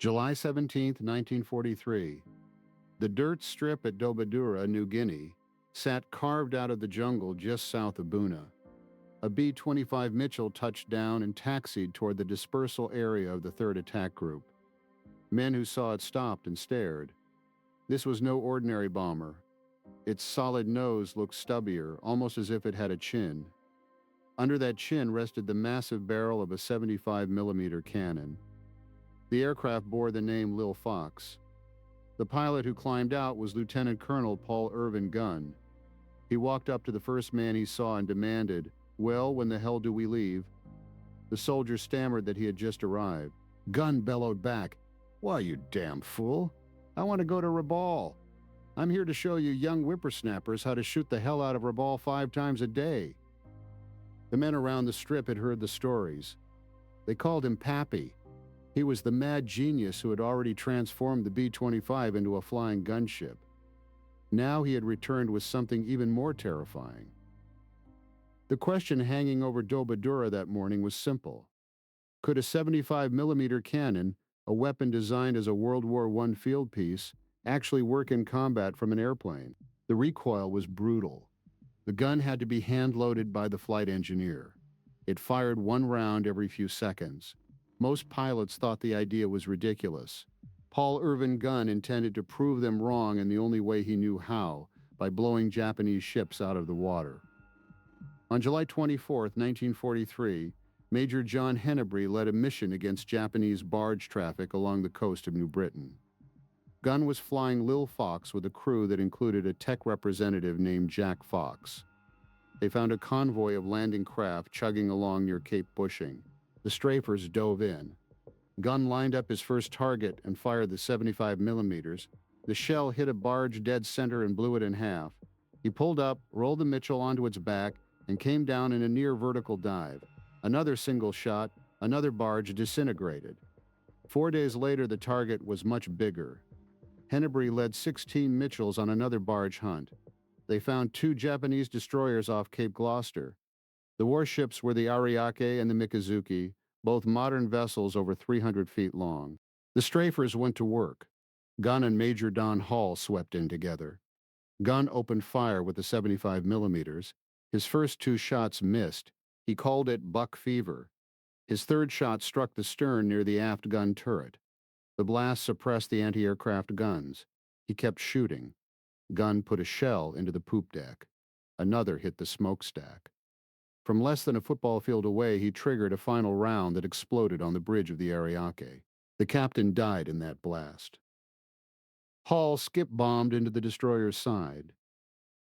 July 17, 1943. The dirt strip at Dobadura, New Guinea, sat carved out of the jungle just south of Buna. A B-25 Mitchell touched down and taxied toward the dispersal area of the 3rd Attack Group. Men who saw it stopped and stared. This was no ordinary bomber. Its solid nose looked stubbier, almost as if it had a chin. Under that chin rested the massive barrel of a 75mm cannon. The aircraft bore the name Lil Fox. The pilot who climbed out was Lieutenant Colonel Pappy Gunn. He walked up to the first man he saw and demanded, "Well, when the hell do we leave?" The soldier stammered that he had just arrived. Gunn bellowed back, "Why, you damn fool. I want to go to Rabaul. I'm here to show you young whippersnappers how to shoot the hell out of Rabaul 5 times a day." The men around the strip had heard the stories. They called him Pappy. He was the mad genius who had already transformed the B-25 into a flying gunship. Now he had returned with something even more terrifying. The question hanging over Dobadura that morning was simple. Could a 75mm cannon, a weapon designed as a World War I field piece, actually work in combat from an airplane? The recoil was brutal. The gun had to be hand-loaded by the flight engineer. It fired 1 round every few seconds. Most pilots thought the idea was ridiculous. Pappy Gunn intended to prove them wrong in the only way he knew how, by blowing Japanese ships out of the water. On July 24, 1943, Major John Hennebrey led a mission against Japanese barge traffic along the coast of New Britain. Gunn was flying Lil Fox with a crew that included a tech representative named Jack Fox. They found a convoy of landing craft chugging along near Cape Bushing. The strafers dove in. Gunn lined up his first target and fired the 75mm. The shell hit a barge dead center and blew it in half. He pulled up, rolled the Mitchell onto its back, and came down in a near vertical dive. Another single shot, another barge disintegrated. 4 days later, the target was much bigger. Hennebrey led 16 Mitchells on another barge hunt. They found 2 Japanese destroyers off Cape Gloucester. The warships were the Ariake and the Mikazuki, both modern vessels over 300 feet long. The strafers went to work. Gunn and Major Don Hall swept in together. Gunn opened fire with the 75mm. His first 2 shots missed. He called it buck fever. His third shot struck the stern near the aft gun turret. The blast suppressed the anti-aircraft guns. He kept shooting. Gunn put a shell into the poop deck. Another hit the smokestack. From less than a football field away, he triggered a final round that exploded on the bridge of the Ariake. The captain died in that blast. Hall skip-bombed into the destroyer's side.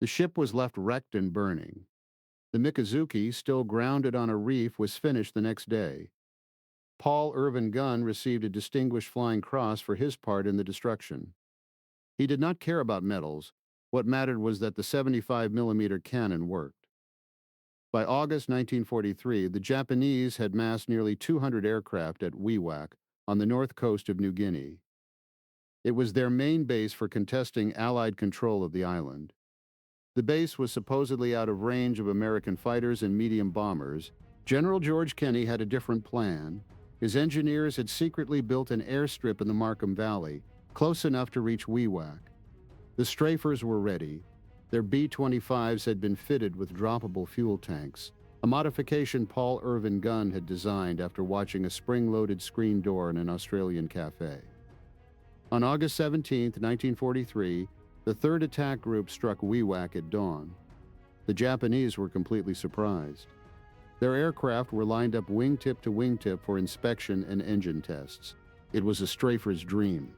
The ship was left wrecked and burning. The Mikazuki, still grounded on a reef, was finished the next day. Pappy Gunn received a Distinguished Flying Cross for his part in the destruction. He did not care about medals. What mattered was that the 75mm cannon worked. By August 1943, the Japanese had massed nearly 200 aircraft at Wewak on the north coast of New Guinea. It was their main base for contesting Allied control of the island. The base was supposedly out of range of American fighters and medium bombers. General George Kenney had a different plan. His engineers had secretly built an airstrip in the Markham Valley, close enough to reach Wewak. The strafers were ready. Their B-25s had been fitted with droppable fuel tanks, a modification Pappy Gunn had designed after watching a spring-loaded screen door in an Australian cafe. On August 17, 1943, the 3rd Attack Group struck Wewak at dawn. The Japanese were completely surprised. Their aircraft were lined up wingtip to wingtip for inspection and engine tests. It was a strafer's dream.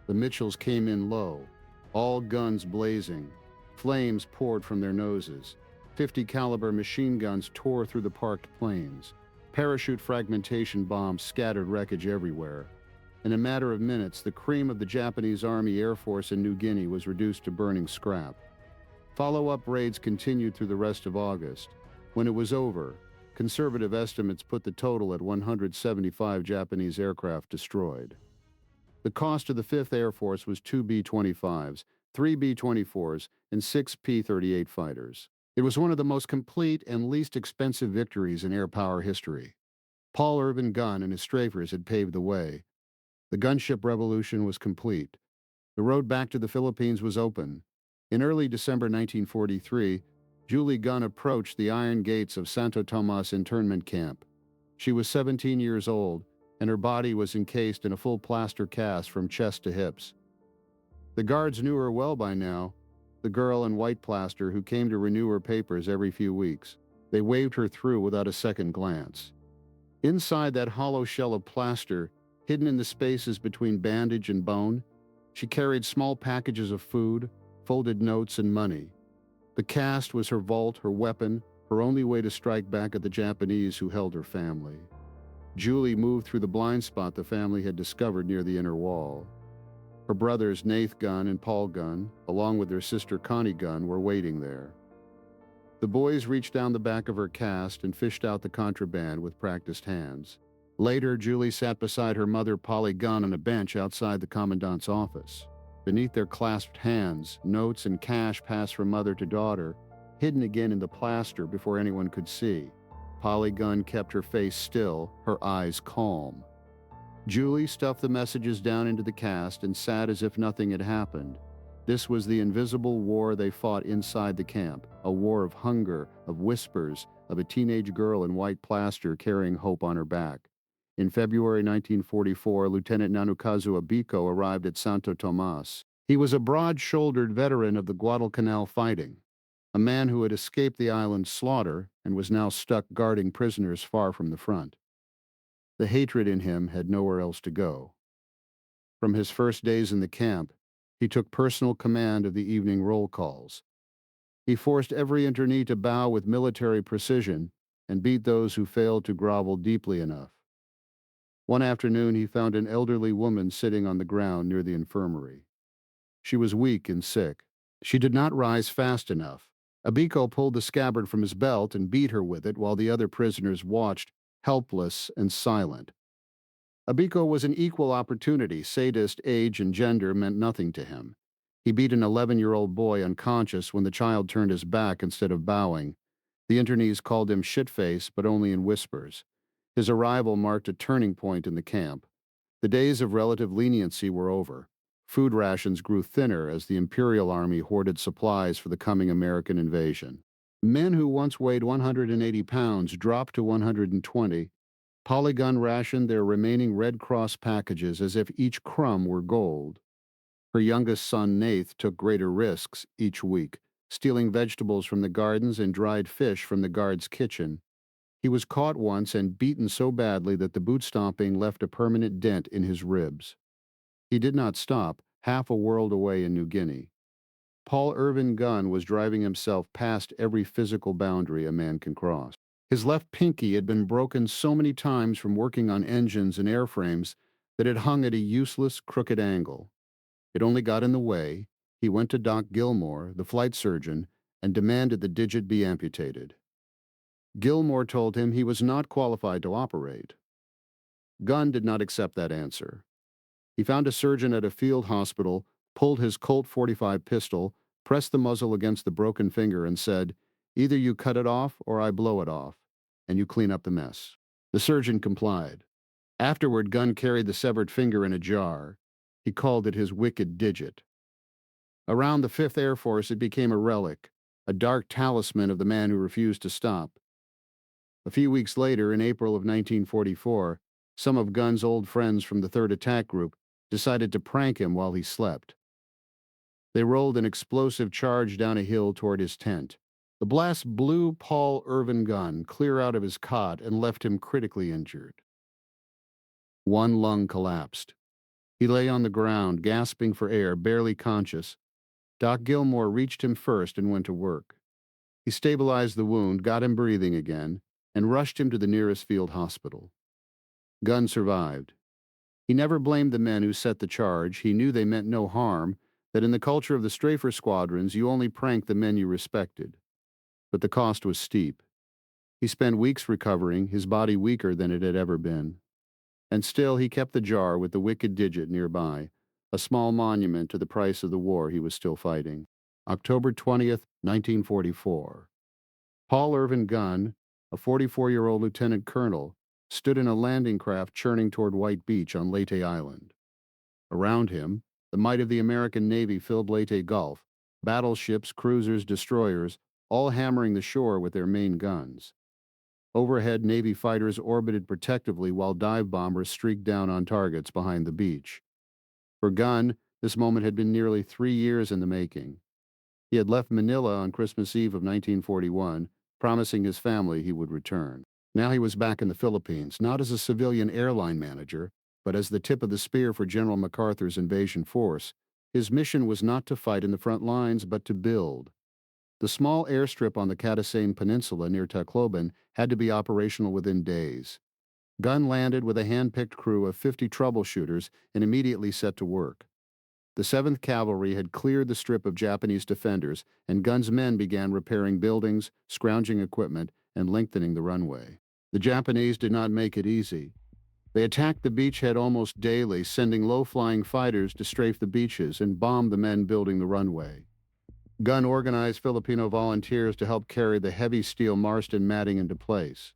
The Mitchells came in low, all guns blazing. Flames poured from their noses. 50 caliber machine guns tore through the parked planes. Parachute fragmentation bombs scattered wreckage everywhere. In a matter of minutes, the cream of the Japanese Army Air Force in New Guinea was reduced to burning scrap. Follow-up raids continued through the rest of August. When it was over, conservative estimates put the total at 175 Japanese aircraft destroyed. The cost of the 5th Air Force was 2 B-25s, 3 B-24s, and 6 P-38 fighters. It was one of the most complete and least expensive victories in air power history. Pappy Gunn and his strafers had paved the way. The gunship revolution was complete. The road back to the Philippines was open. In early December 1943, Julie Gunn approached the iron gates of Santo Tomas internment camp. She was 17 years old, and her body was encased in a full plaster cast from chest to hips. The guards knew her well by now, the girl in white plaster who came to renew her papers every few weeks. They waved her through without a second glance. Inside that hollow shell of plaster, hidden in the spaces between bandage and bone, she carried small packages of food, folded notes, and money. The cast was her vault, her weapon, her only way to strike back at the Japanese who held her family. Julie moved through the blind spot the family had discovered near the inner wall. Her brothers Nath Gunn and Paul Gunn, along with their sister Connie Gunn, were waiting there. The boys reached down the back of her cast and fished out the contraband with practiced hands. Later, Julie sat beside her mother Polly Gunn on a bench outside the commandant's office. Beneath their clasped hands, notes and cash passed from mother to daughter, hidden again in the plaster before anyone could see. Polly Gunn kept her face still, her eyes calm. Julie stuffed the messages down into the cast and sat as if nothing had happened. This was the invisible war they fought inside the camp, a war of hunger, of whispers, of a teenage girl in white plaster carrying hope on her back. In February 1944, Lieutenant Nanukazu Abiko arrived at Santo Tomas. He was a broad-shouldered veteran of the Guadalcanal fighting, a man who had escaped the island's slaughter and was now stuck guarding prisoners far from the front. The hatred in him had nowhere else to go. From his first days in the camp, he took personal command of the evening roll calls. He forced every internee to bow with military precision and beat those who failed to grovel deeply enough. One afternoon, he found an elderly woman sitting on the ground near the infirmary. She was weak and sick. She did not rise fast enough. Abiko pulled the scabbard from his belt and beat her with it while the other prisoners watched, helpless and silent. Abiko was an equal opportunity sadist. Age and gender meant nothing to him. He beat an 11-year-old boy unconscious when the child turned his back instead of bowing. The internees called him shitface, but only in whispers. His arrival marked a turning point in the camp. The days of relative leniency were over. Food rations grew thinner as the Imperial Army hoarded supplies for the coming American invasion. Men who once weighed 180 pounds dropped to 120. Polly Gunn rationed their remaining Red Cross packages as if each crumb were gold. Her youngest son, Nath, took greater risks each week, stealing vegetables from the gardens and dried fish from the guard's kitchen. He was caught once and beaten so badly that the boot stomping left a permanent dent in his ribs. He did not stop, half a world away in New Guinea. Paul Irvin Gunn was driving himself past every physical boundary a man can cross. His left pinky had been broken so many times from working on engines and airframes that it hung at a useless, crooked angle. It only got in the way. He went to Doc Gilmore, the flight surgeon, and demanded the digit be amputated. Gilmore told him he was not qualified to operate. Gunn did not accept that answer. He found a surgeon at a field hospital, pulled his Colt .45 pistol, pressed the muzzle against the broken finger, and said, "Either you cut it off or I blow it off, and you clean up the mess." The surgeon complied. Afterward, Gunn carried the severed finger in a jar. He called it his wicked digit. Around the 5th Air Force, it became a relic, a dark talisman of the man who refused to stop. A few weeks later, in April of 1944, some of Gunn's old friends from the 3rd Attack Group decided to prank him while he slept. They rolled an explosive charge down a hill toward his tent. The blast blew Paul Irvin Gunn clear out of his cot and left him critically injured. One lung collapsed. He lay on the ground, gasping for air, barely conscious. Doc Gilmore reached him first and went to work. He stabilized the wound, got him breathing again, and rushed him to the nearest field hospital. Gunn survived. He never blamed the men who set the charge. He knew they meant no harm, that in the culture of the strafer squadrons, you only pranked the men you respected. But the cost was steep. He spent weeks recovering, his body weaker than it had ever been. And still he kept the jar with the wicked digit nearby, a small monument to the price of the war he was still fighting. October 20th, 1944. Paul Irvin Gunn, a 44-year-old lieutenant colonel, stood in a landing craft churning toward White Beach on Leyte Island. Around him, the might of the American Navy filled Leyte Gulf, battleships, cruisers, destroyers, all hammering the shore with their main guns. Overhead, Navy fighters orbited protectively while dive bombers streaked down on targets behind the beach. For Gunn, this moment had been nearly 3 years in the making. He had left Manila on Christmas Eve of 1941, promising his family he would return. Now he was back in the Philippines, not as a civilian airline manager, but as the tip of the spear for General MacArthur's invasion force. His mission was not to fight in the front lines, but to build. The small airstrip on the Catasane Peninsula near Tacloban had to be operational within days. Gunn landed with a hand-picked crew of 50 troubleshooters and immediately set to work. The 7th Cavalry had cleared the strip of Japanese defenders, and Gunn's men began repairing buildings, scrounging equipment, and lengthening the runway. The Japanese did not make it easy. They attacked the beachhead almost daily, sending low-flying fighters to strafe the beaches and bomb the men building the runway. Gunn organized Filipino volunteers to help carry the heavy steel Marston matting into place.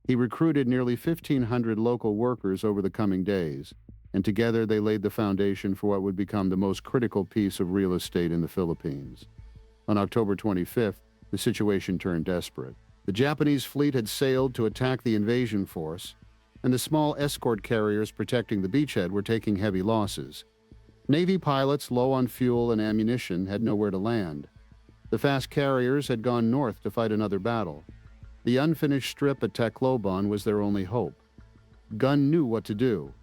He recruited nearly 1,500 local workers over the coming days, and together they laid the foundation for what would become the most critical piece of real estate in the Philippines. On October 25th, the situation turned desperate. The Japanese fleet had sailed to attack the invasion force, and the small escort carriers protecting the beachhead were taking heavy losses. Navy pilots, low on fuel and ammunition, had nowhere to land. The fast carriers had gone north to fight another battle. The unfinished strip at Tacloban was their only hope. Gunn knew what to do.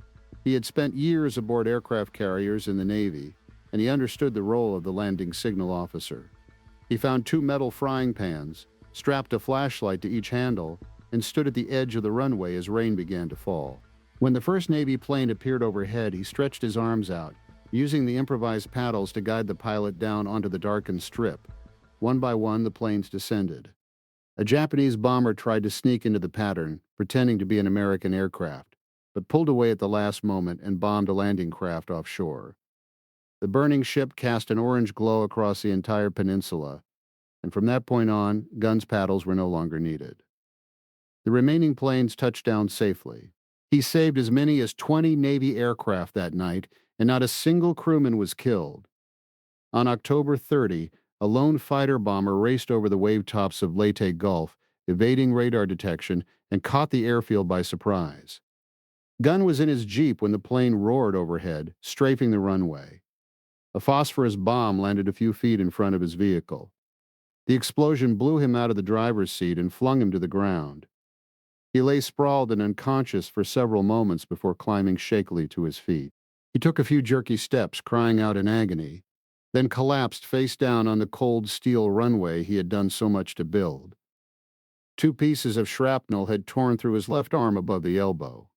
He had spent years aboard aircraft carriers in the Navy, and he understood the role of the landing signal officer. He found 2 metal frying pans, strapped a flashlight to each handle, and stood at the edge of the runway as rain began to fall. When the first Navy plane appeared overhead, he stretched his arms out, using the improvised paddles to guide the pilot down onto the darkened strip. One by one, the planes descended. A Japanese bomber tried to sneak into the pattern, pretending to be an American aircraft, but pulled away at the last moment and bombed a landing craft offshore. The burning ship cast an orange glow across the entire peninsula, and from that point on, Gunn's paddles were no longer needed. The remaining planes touched down safely. He saved as many as 20 Navy aircraft that night, and not a single crewman was killed. On October 30, a lone fighter bomber raced over the wave tops of Leyte Gulf, evading radar detection, and caught the airfield by surprise. Gunn was in his Jeep when the plane roared overhead, strafing the runway. A phosphorus bomb landed a few feet in front of his vehicle. The explosion blew him out of the driver's seat and flung him to the ground. He lay sprawled and unconscious for several moments before climbing shakily to his feet. He took a few jerky steps, crying out in agony, then collapsed face down on the cold steel runway he had done so much to build. 2 pieces of shrapnel had torn through his left arm above the elbow.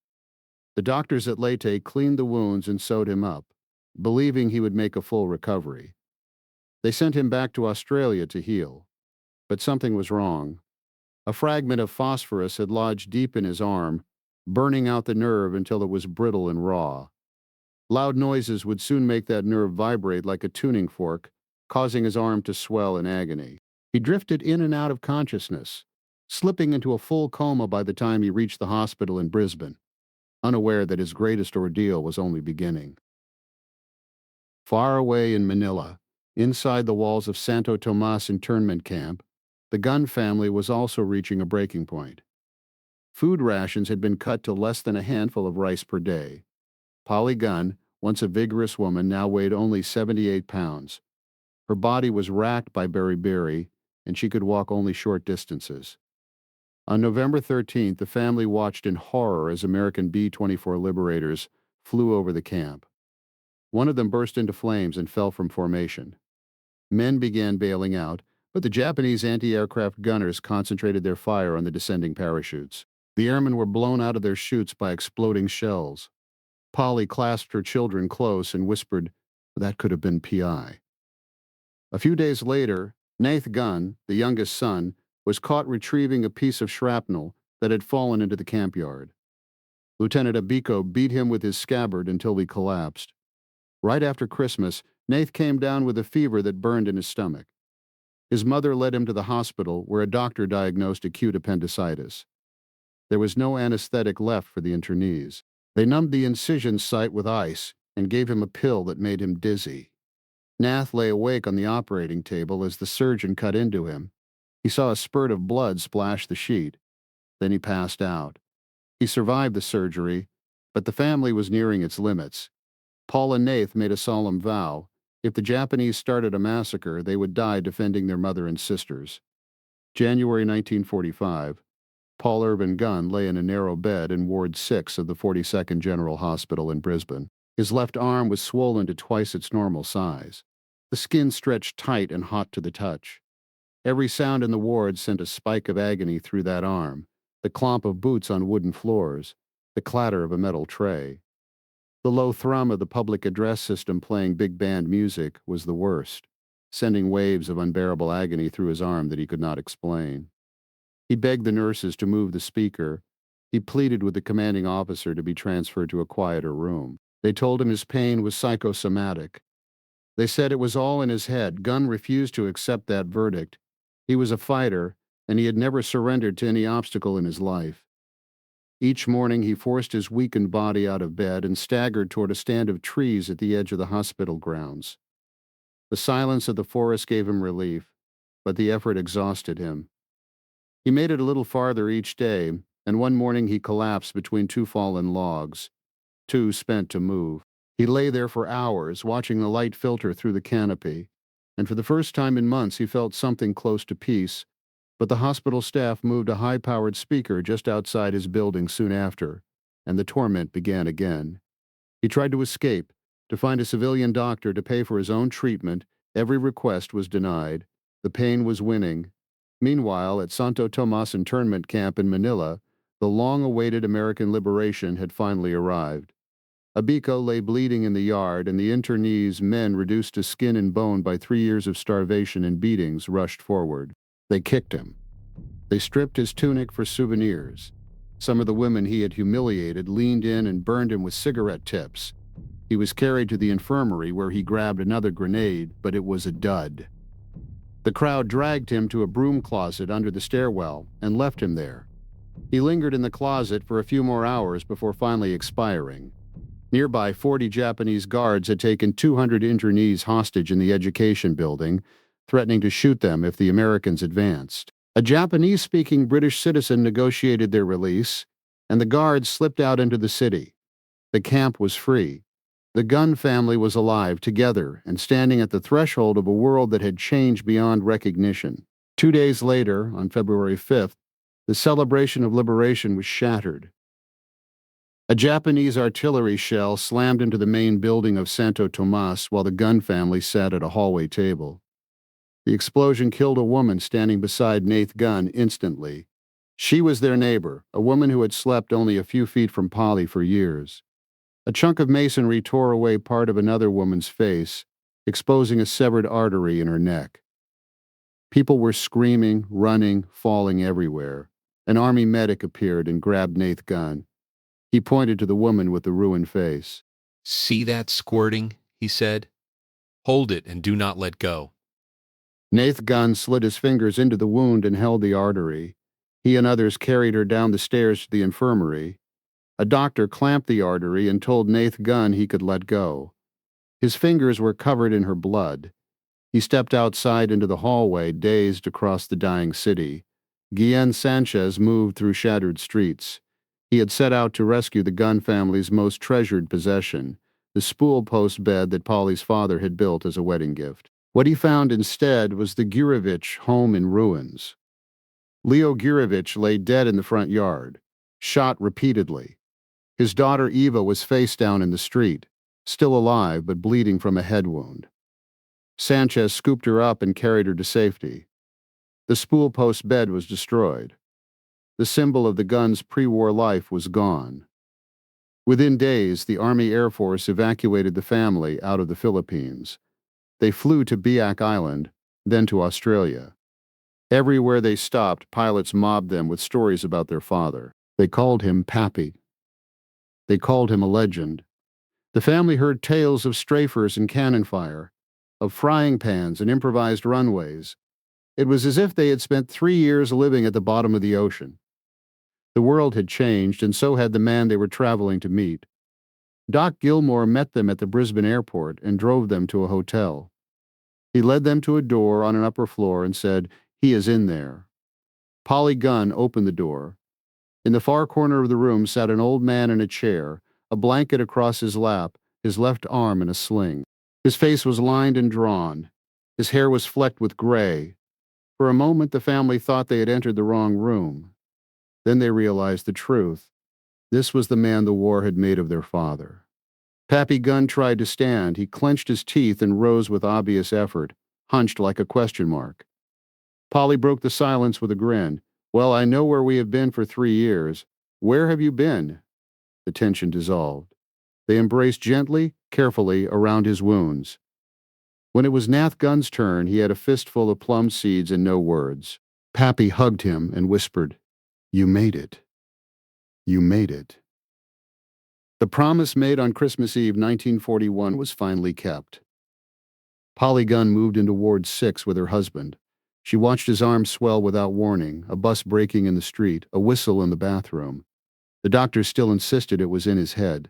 The doctors at Leyte cleaned the wounds and sewed him up, believing he would make a full recovery. They sent him back to Australia to heal. But something was wrong. A fragment of phosphorus had lodged deep in his arm, burning out the nerve until it was brittle and raw. Loud noises would soon make that nerve vibrate like a tuning fork, causing his arm to swell in agony. He drifted in and out of consciousness, slipping into a full coma by the time he reached the hospital in Brisbane, unaware that his greatest ordeal was only beginning. Far away in Manila, inside the walls of Santo Tomas internment camp, the Gunn family was also reaching a breaking point. Food rations had been cut to less than a handful of rice per day. Pappy Gunn, once a vigorous woman, now weighed only 78 pounds. Her body was racked by beriberi, and she could walk only short distances. On November 13th, the family watched in horror as American B-24 Liberators flew over the camp. One of them burst into flames and fell from formation. Men began bailing out, but the Japanese anti-aircraft gunners concentrated their fire on the descending parachutes. The airmen were blown out of their chutes by exploding shells. Polly clasped her children close and whispered, "That could have been PI." A few days later, Nath Gunn, the youngest son, was caught retrieving a piece of shrapnel that had fallen into the camp yard. Lieutenant Abiko beat him with his scabbard until he collapsed. Right after Christmas, Nath came down with a fever that burned in his stomach. His mother led him to the hospital, where a doctor diagnosed acute appendicitis. There was no anesthetic left for the internees. They numbed the incision site with ice, and gave him a pill that made him dizzy. Nath lay awake on the operating table as the surgeon cut into him. He saw a spurt of blood splash the sheet. Then he passed out. He survived the surgery, but the family was nearing its limits. Paul and Nath made a solemn vow. If the Japanese started a massacre, they would die defending their mother and sisters. January 1945. Paul Irvin Gunn lay in a narrow bed in Ward 6 of the 42nd General Hospital in Brisbane. His left arm was swollen to twice its normal size. The skin stretched tight and hot to the touch. Every sound in the ward sent a spike of agony through that arm: the clomp of boots on wooden floors, the clatter of a metal tray. The low thrum of the public address system playing big band music was the worst, sending waves of unbearable agony through his arm that he could not explain. He begged the nurses to move the speaker. He pleaded with the commanding officer to be transferred to a quieter room. They told him his pain was psychosomatic. They said it was all in his head. Gunn refused to accept that verdict. He was a fighter, and he had never surrendered to any obstacle in his life. Each morning he forced his weakened body out of bed and staggered toward a stand of trees at the edge of the hospital grounds. The silence of the forest gave him relief, but the effort exhausted him. He made it a little farther each day, and one morning he collapsed between two fallen logs, too spent to move. He lay there for hours, watching the light filter through the canopy, and for the first time in months he felt something close to peace. But the hospital staff moved a high-powered speaker just outside his building soon after, and the torment began again. He tried to escape, to find a civilian doctor to pay for his own treatment. Every request was denied. The pain was winning. Meanwhile, at Santo Tomas internment camp in Manila, the long-awaited American liberation had finally arrived. Abiko lay bleeding in the yard, and the internees, men reduced to skin and bone by 3 years of starvation and beatings, rushed forward. They kicked him. They stripped his tunic for souvenirs. Some of the women he had humiliated leaned in and burned him with cigarette tips. He was carried to the infirmary where he grabbed another grenade, but it was a dud. The crowd dragged him to a broom closet under the stairwell and left him there. He lingered in the closet for a few more hours before finally expiring. Nearby, 40 Japanese guards had taken 200 internees hostage in the education building, threatening to shoot them if the Americans advanced. A Japanese-speaking British citizen negotiated their release, and the guards slipped out into the city. The camp was free. The Gunn family was alive, together, and standing at the threshold of a world that had changed beyond recognition. 2 days later, on February 5th, the celebration of liberation was shattered. A Japanese artillery shell slammed into the main building of Santo Tomas while the Gunn family sat at a hallway table. The explosion killed a woman standing beside Nath Gunn instantly. She was their neighbor, a woman who had slept only a few feet from Polly for years. A chunk of masonry tore away part of another woman's face, exposing a severed artery in her neck. People were screaming, running, falling everywhere. An army medic appeared and grabbed Nath Gunn. He pointed to the woman with the ruined face. "See that squirting?" he said. "Hold it and do not let go." Nath Gunn slid his fingers into the wound and held the artery. He and others carried her down the stairs to the infirmary. A doctor clamped the artery and told Nath Gunn he could let go. His fingers were covered in her blood. He stepped outside into the hallway, dazed across the dying city. Guillen Sanchez moved through shattered streets. He had set out to rescue the Gunn family's most treasured possession, the spool post bed that Polly's father had built as a wedding gift. What he found instead was the Gurevich home in ruins. Leo Gurevich lay dead in the front yard, shot repeatedly. His daughter Eva was face down in the street, still alive but bleeding from a head wound. Sanchez scooped her up and carried her to safety. The spool post bed was destroyed. The symbol of the Gunn's pre-war life was gone. Within days, the Army Air Force evacuated the family out of the Philippines. They flew to Biak Island, then to Australia. Everywhere they stopped, pilots mobbed them with stories about their father. They called him Pappy. They called him a legend. The family heard tales of strafers and cannon fire, of frying pans and improvised runways. It was as if they had spent 3 years living at the bottom of the ocean. The world had changed, and so had the man they were traveling to meet. Doc Gilmore met them at the Brisbane airport and drove them to a hotel. He led them to a door on an upper floor and said, "He is in there." Pappy Gunn opened the door. In the far corner of the room sat an old man in a chair, a blanket across his lap, his left arm in a sling. His face was lined and drawn. His hair was flecked with gray. For a moment, the family thought they had entered the wrong room. Then they realized the truth. This was the man the war had made of their father. Pappy Gunn tried to stand. He clenched his teeth and rose with obvious effort, hunched like a question mark. Polly broke the silence with a grin. "Well, I know where we have been for 3 years. Where have you been?" The tension dissolved. They embraced gently, carefully, around his wounds. When it was Nath Gunn's turn, he had a fistful of plum seeds and no words. Pappy hugged him and whispered, "You made it. You made it." The promise made on Christmas Eve 1941 was finally kept. Pappy Gunn moved into Ward 6 with her husband. She watched his arm swell without warning, a bus braking in the street, a whistle in the bathroom. The doctors still insisted it was in his head.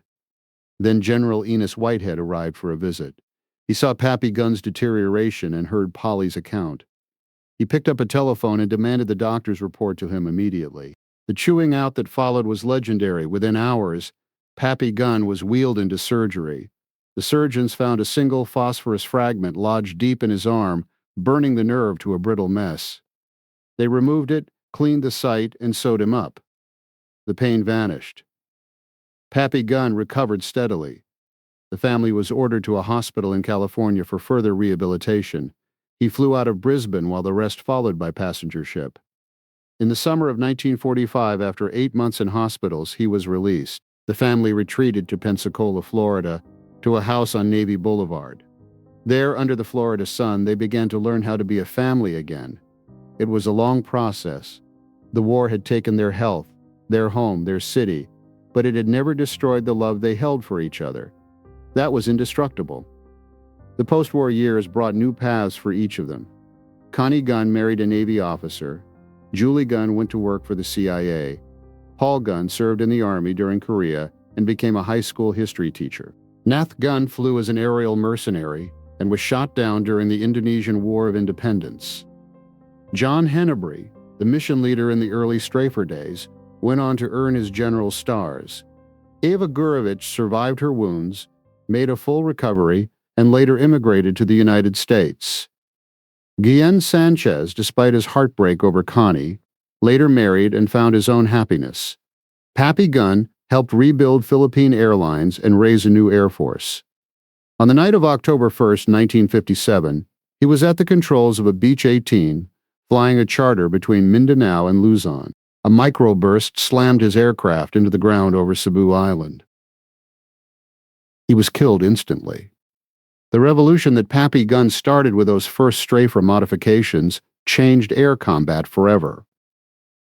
Then General Enos Whitehead arrived for a visit. He saw Pappy Gunn's deterioration and heard Polly's account. He picked up a telephone and demanded the doctor's report to him immediately. The chewing out that followed was legendary. Within hours, Pappy Gunn was wheeled into surgery. The surgeons found a single phosphorus fragment lodged deep in his arm, burning the nerve to a brittle mess. They removed it, cleaned the site, and sewed him up. The pain vanished. Pappy Gunn recovered steadily. The family was ordered to a hospital in California for further rehabilitation. He flew out of Brisbane while the rest followed by passenger ship. In the summer of 1945, after 8 months in hospitals, he was released. The family retreated to Pensacola, Florida, to a house on Navy Boulevard. There, under the Florida sun, they began to learn how to be a family again. It was a long process. The war had taken their health, their home, their city, but it had never destroyed the love they held for each other. That was indestructible. The post-war years brought new paths for each of them. Connie Gunn married a Navy officer. Julie Gunn went to work for the CIA. Paul Gunn served in the Army during Korea and became a high school history teacher. Nath Gunn flew as an aerial mercenary and was shot down during the Indonesian War of Independence. John Hennebrey, the mission leader in the early Strafer days, went on to earn his general stars. Eva Gurevich survived her wounds, made a full recovery, and later immigrated to the United States. Guillen Sanchez, despite his heartbreak over Connie, later married and found his own happiness. Pappy Gunn helped rebuild Philippine Airlines and raise a new air force. On the night of October 1st, 1957, he was at the controls of a Beech 18, flying a charter between Mindanao and Luzon. A microburst slammed his aircraft into the ground over Cebu Island. He was killed instantly. The revolution that Pappy Gunn started with those first Strafer modifications changed air combat forever.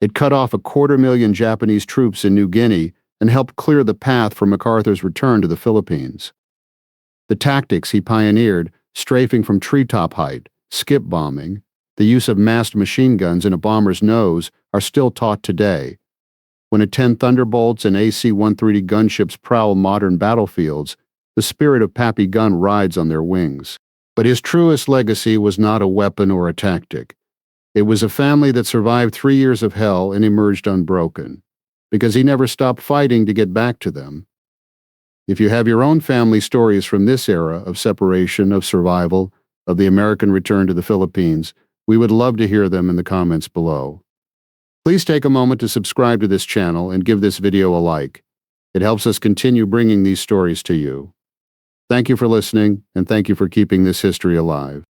It cut off 250,000 Japanese troops in New Guinea and helped clear the path for MacArthur's return to the Philippines. The tactics he pioneered, strafing from treetop height, skip bombing, the use of massed machine guns in a bomber's nose, are still taught today. When a 10 Thunderbolts and AC-130 gunships prowl modern battlefields, the spirit of Pappy Gunn rides on their wings. But his truest legacy was not a weapon or a tactic. It was a family that survived 3 years of hell and emerged unbroken, because he never stopped fighting to get back to them. If you have your own family stories from this era of separation, of survival, of the American return to the Philippines, we would love to hear them in the comments below. Please take a moment to subscribe to this channel and give this video a like. It helps us continue bringing these stories to you. Thank you for listening, and thank you for keeping this history alive.